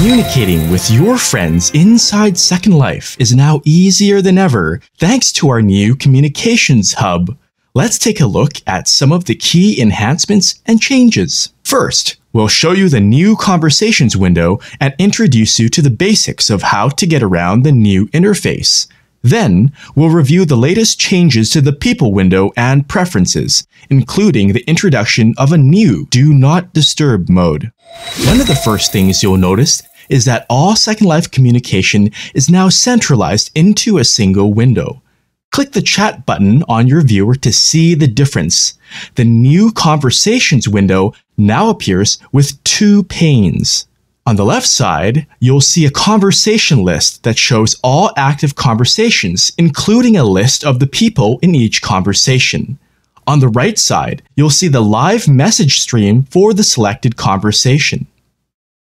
Communicating with your friends inside Second Life is now easier than ever thanks to our new Communications Hub. Let's take a look at some of the key enhancements and changes. First, we'll show you the new Conversations window and introduce you to the basics of how to get around the new interface. Then, we'll review the latest changes to the People window and preferences, including the introduction of a new Do Not Disturb mode. One of the first things you'll notice is that all Second Life communication is now centralized into a single window. Click the chat button on your viewer to see the difference. The new Conversations window now appears with two panes. On the left side, you'll see a conversation list that shows all active conversations, including a list of the people in each conversation. On the right side, you'll see the live message stream for the selected conversation.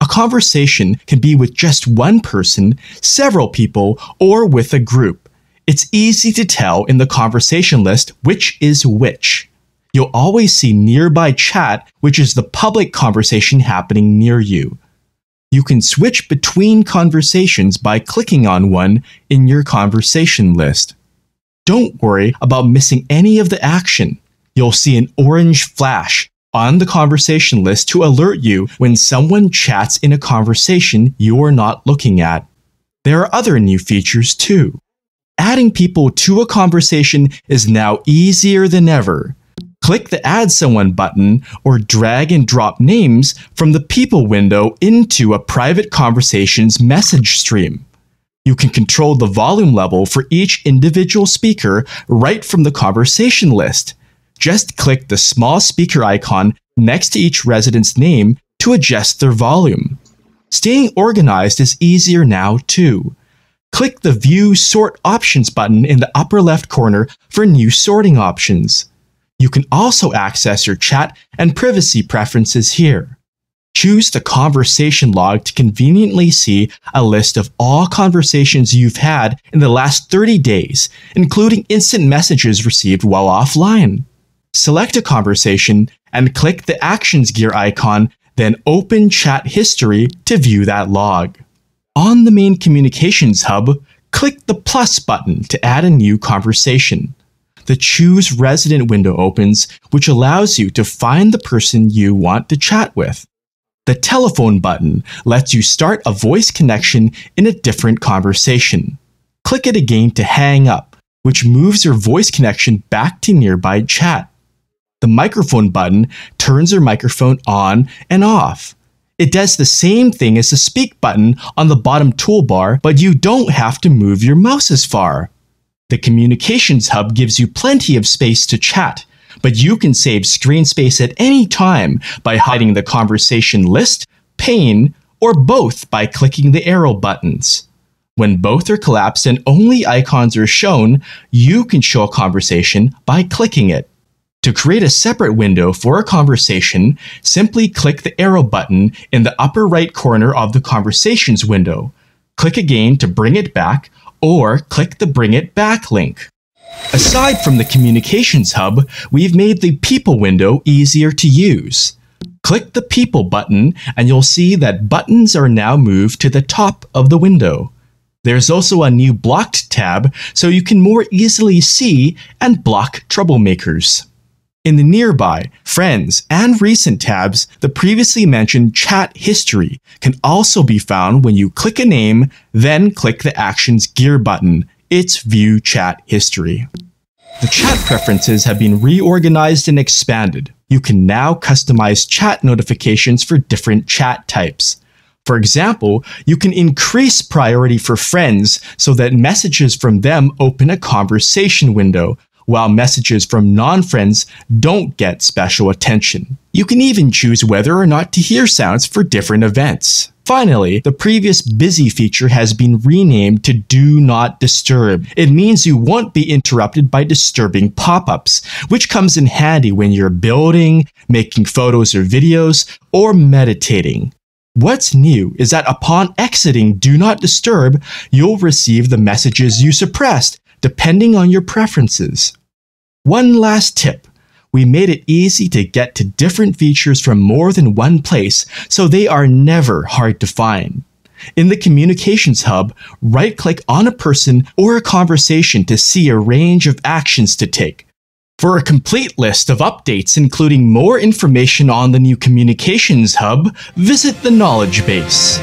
A conversation can be with just one person, several people, or with a group. It's easy to tell in the conversation list which is which. You'll always see nearby chat, which is the public conversation happening near you. You can switch between conversations by clicking on one in your conversation list. Don't worry about missing any of the action. You'll see an orange flash on the conversation list to alert you when someone chats in a conversation you're not looking at. There are other new features too. Adding people to a conversation is now easier than ever. Click the Add Someone button or drag and drop names from the People window into a private conversation's message stream. You can control the volume level for each individual speaker right from the conversation list. Just click the small speaker icon next to each resident's name to adjust their volume. Staying organized is easier now too. Click the View Sort Options button in the upper left corner for new sorting options. You can also access your chat and privacy preferences here. Choose the conversation log to conveniently see a list of all conversations you've had in the last 30 days, including instant messages received while offline. Select a conversation and click the Actions gear icon, then open Chat History to view that log. On the main Communications Hub, click the plus button to add a new conversation. The Choose Resident window opens, which allows you to find the person you want to chat with. The Telephone button lets you start a voice connection in a different conversation. Click it again to hang up, which moves your voice connection back to nearby chat. The Microphone button turns your microphone on and off. It does the same thing as the Speak button on the bottom toolbar, but you don't have to move your mouse as far. The Communications Hub gives you plenty of space to chat, but you can save screen space at any time by hiding the conversation list, pane, or both by clicking the arrow buttons. When both are collapsed and only icons are shown, you can show a conversation by clicking it. To create a separate window for a conversation, simply click the arrow button in the upper right corner of the Conversations window. Click again to bring it back, or click the Bring It Back link. Aside from the Communications Hub, we've made the People window easier to use. Click the People button and you'll see that buttons are now moved to the top of the window. There's also a new Blocked tab so you can more easily see and block troublemakers. In the Nearby, Friends, and Recent tabs, the previously mentioned Chat History can also be found when you click a name, then click the Actions gear button. It's View Chat History. The chat preferences have been reorganized and expanded. You can now customize chat notifications for different chat types. For example, you can increase priority for friends so that messages from them open a conversation window, while messages from non-friends don't get special attention. You can even choose whether or not to hear sounds for different events. Finally, the previous Busy feature has been renamed to Do Not Disturb. It means you won't be interrupted by disturbing pop-ups, which comes in handy when you're building, making photos or videos, or meditating. What's new is that upon exiting Do Not Disturb, you'll receive the messages you suppressed, depending on your preferences. One last tip. We made it easy to get to different features from more than one place, so they are never hard to find. In the Communications Hub, right-click on a person or a conversation to see a range of actions to take. For a complete list of updates including more information on the new Communications Hub, visit the Knowledge Base.